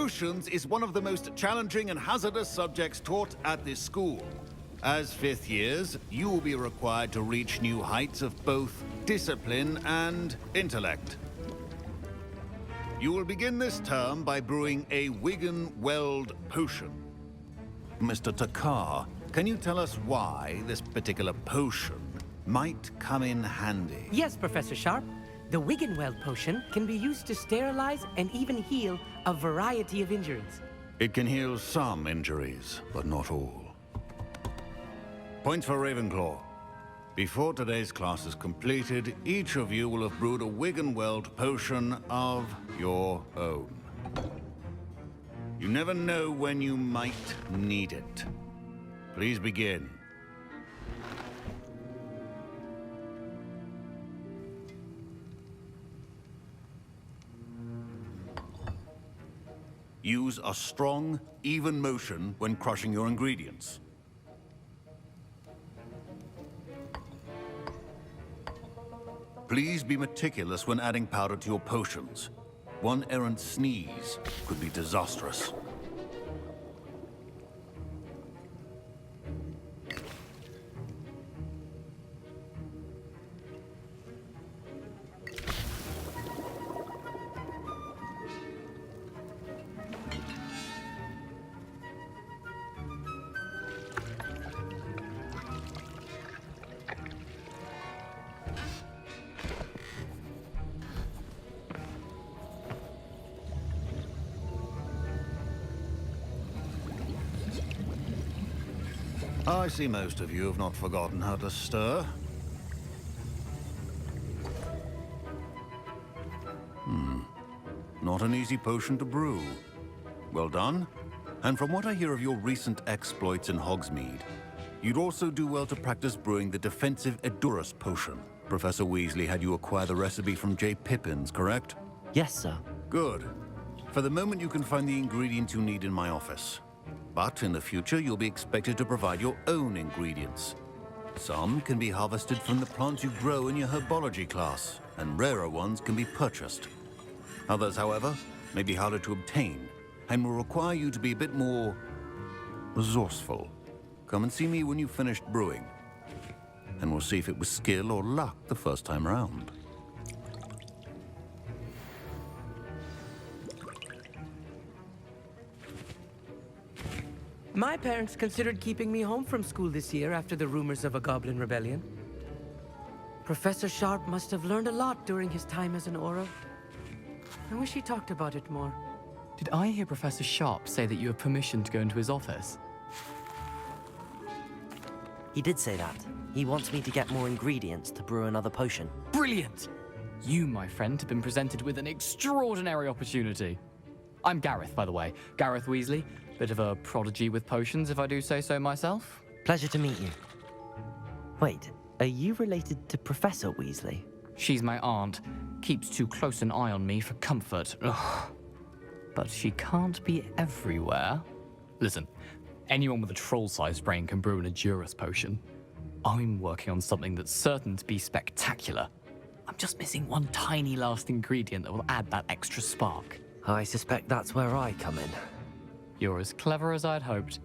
Potions is one of the most challenging and hazardous subjects taught at this school. As fifth years, you will be required to reach new heights of both discipline and intellect. You will begin this term by brewing a Wiggenweld potion. Mr. Takar, can you tell us why this particular potion might come in handy? Yes, Professor Sharp. The Wiggenweld potion can be used to sterilize and even heal a variety of injuries. It can heal some injuries, but not all. Points for Ravenclaw. Before today's class is completed, each of you will have brewed a Wiggenweld potion of your own. You never know when you might need it. Please begin. Use a strong, even motion when crushing your ingredients. Please be meticulous when adding powder to your potions. One errant sneeze could be disastrous. I see most of you have not forgotten how to stir. Not an easy potion to brew. Well done. And from what I hear of your recent exploits in Hogsmeade, you'd also do well to practice brewing the defensive Edurus potion. Professor Weasley had you acquire the recipe from J. Pippin's, correct? Yes, sir. Good. For the moment, you can find the ingredients you need in my office. But in the future, you'll be expected to provide your own ingredients. Some can be harvested from the plants you grow in your herbology class, and rarer ones can be purchased. Others, however, may be harder to obtain, and will require you to be a bit more resourceful. Come and see me when you've finished brewing, and we'll see if it was skill or luck the first time around. My parents considered keeping me home from school this year after the rumors of a goblin rebellion. Professor Sharp must have learned a lot during his time as an Auror. I wish he talked about it more. Did I hear Professor Sharp say that you have permission to go into his office? He did say that. He wants me to get more ingredients to brew another potion. Brilliant! You, my friend, have been presented with an extraordinary opportunity. I'm Gareth, by the way. Gareth Weasley. Bit of a prodigy with potions, if I do say so myself. Pleasure to meet you. Wait, are you related to Professor Weasley? She's my aunt. Keeps too close an eye on me for comfort. Ugh. But she can't be everywhere. Listen, anyone with a troll-sized brain can brew an Edurus potion. I'm working on something that's certain to be spectacular. I'm just missing one tiny last ingredient that will add that extra spark. I suspect that's where I come in. You're as clever as I'd hoped.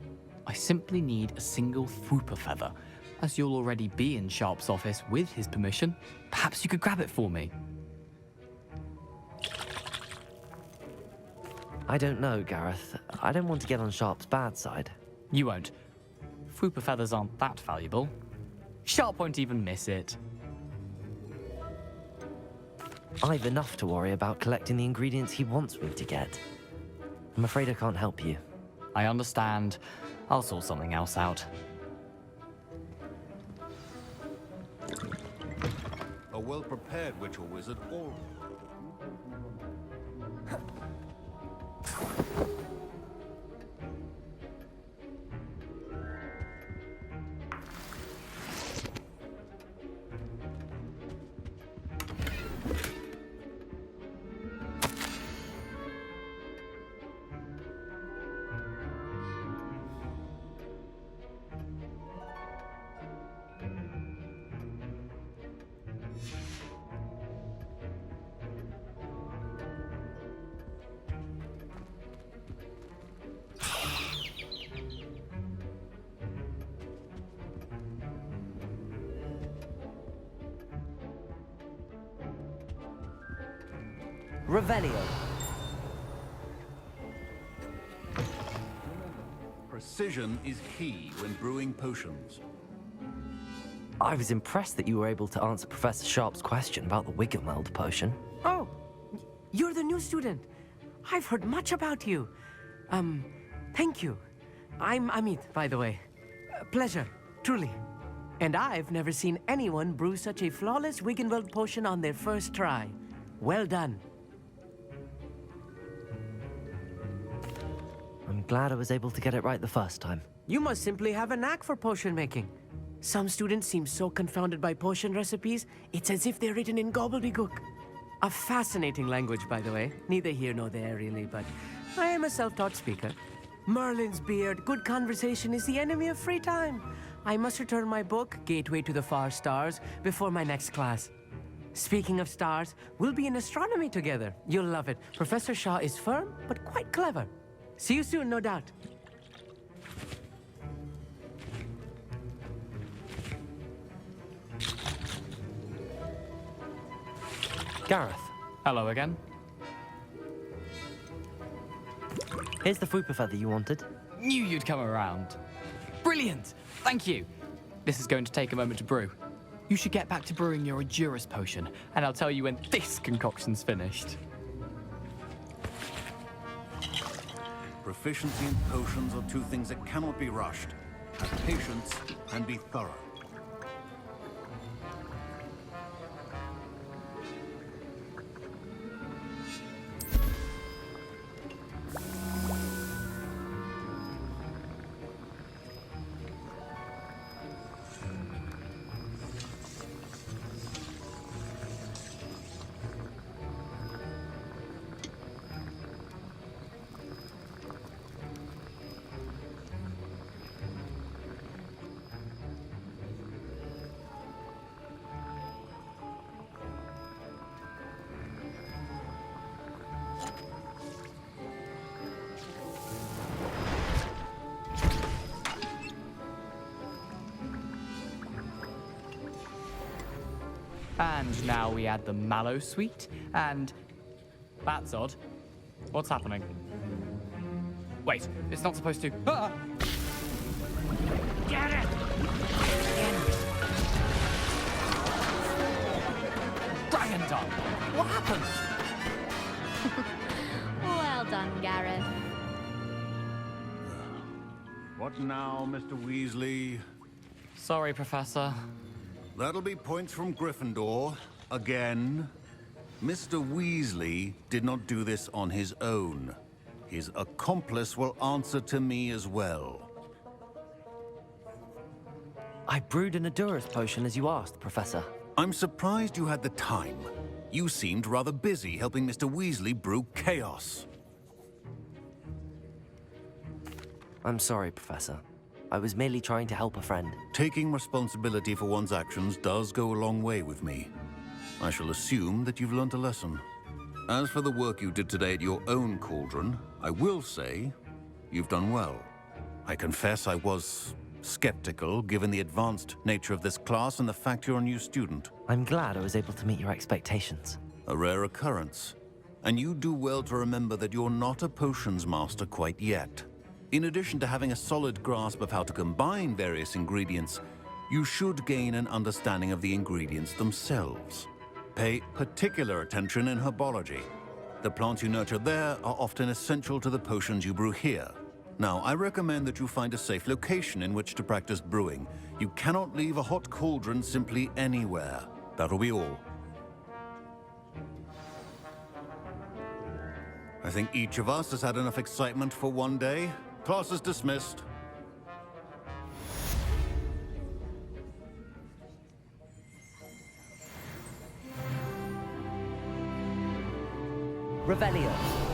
I simply need a single Fwooper feather. As you'll already be in Sharp's office with his permission, perhaps you could grab it for me. I don't know, Gareth. I don't want to get on Sharp's bad side. You won't. Fwooper feathers aren't that valuable. Sharp won't even miss it. I've enough to worry about collecting the ingredients he wants me to get. I'm afraid I can't help you. I understand. I'll sort something else out. A well-prepared witch or wizard all... Revelio. Precision is key when brewing potions. I was impressed that you were able to answer Professor Sharp's question about the Wiggenweld potion. Oh, you're the new student. I've heard much about you. Thank you. I'm Amit, by the way. Pleasure, truly. And I've never seen anyone brew such a flawless Wiggenweld potion on their first try. Well done. I'm glad I was able to get it right the first time. You must simply have a knack for potion making. Some students seem so confounded by potion recipes, it's as if they're written in gobbledygook. A fascinating language, by the way. Neither here nor there, really, but I am a self-taught speaker. Merlin's beard, good conversation is the enemy of free time. I must return my book, Gateway to the Far Stars, before my next class. Speaking of stars, we'll be in astronomy together. You'll love it. Professor Shaw is firm, but quite clever. See you soon, no doubt. Gareth, Hello again. here's the Fupa feather you wanted. Knew you'd come around. Brilliant! Thank you. This is going to take a moment to brew. You should get back to brewing your Edurus potion, and I'll tell you when this concoction's finished. Proficiency in potions are two things that cannot be rushed. Have patience and be thorough. And now we add the mallow sweet, and... That's odd. What's happening? Wait, it's not supposed to... Ah! Get it! Dragon Dog! What happened? Well done, Gareth. What now, Mr. Weasley? Sorry, Professor. That'll be points from Gryffindor. Again. Mr. Weasley did not do this on his own. His accomplice will answer to me as well. I brewed an Edurus potion as you asked, Professor. I'm surprised you had the time. You seemed rather busy helping Mr. Weasley brew chaos. I'm sorry, Professor. I was merely trying to help a friend. Taking responsibility for one's actions does go a long way with me. I shall assume that you've learnt a lesson. As for the work you did today at your own cauldron, I will say you've done well. I confess I was skeptical, given the advanced nature of this class and the fact you're a new student. I'm glad I was able to meet your expectations. A rare occurrence. And you do well to remember that you're not a potions master quite yet. In addition to having a solid grasp of how to combine various ingredients, you should gain an understanding of the ingredients themselves. Pay particular attention in herbology. The plants you nurture there are often essential to the potions you brew here. Now, I recommend that you find a safe location in which to practice brewing. You cannot leave a hot cauldron simply anywhere. That'll be all. I think each of us has had enough excitement for one day. Class is dismissed. Revelio.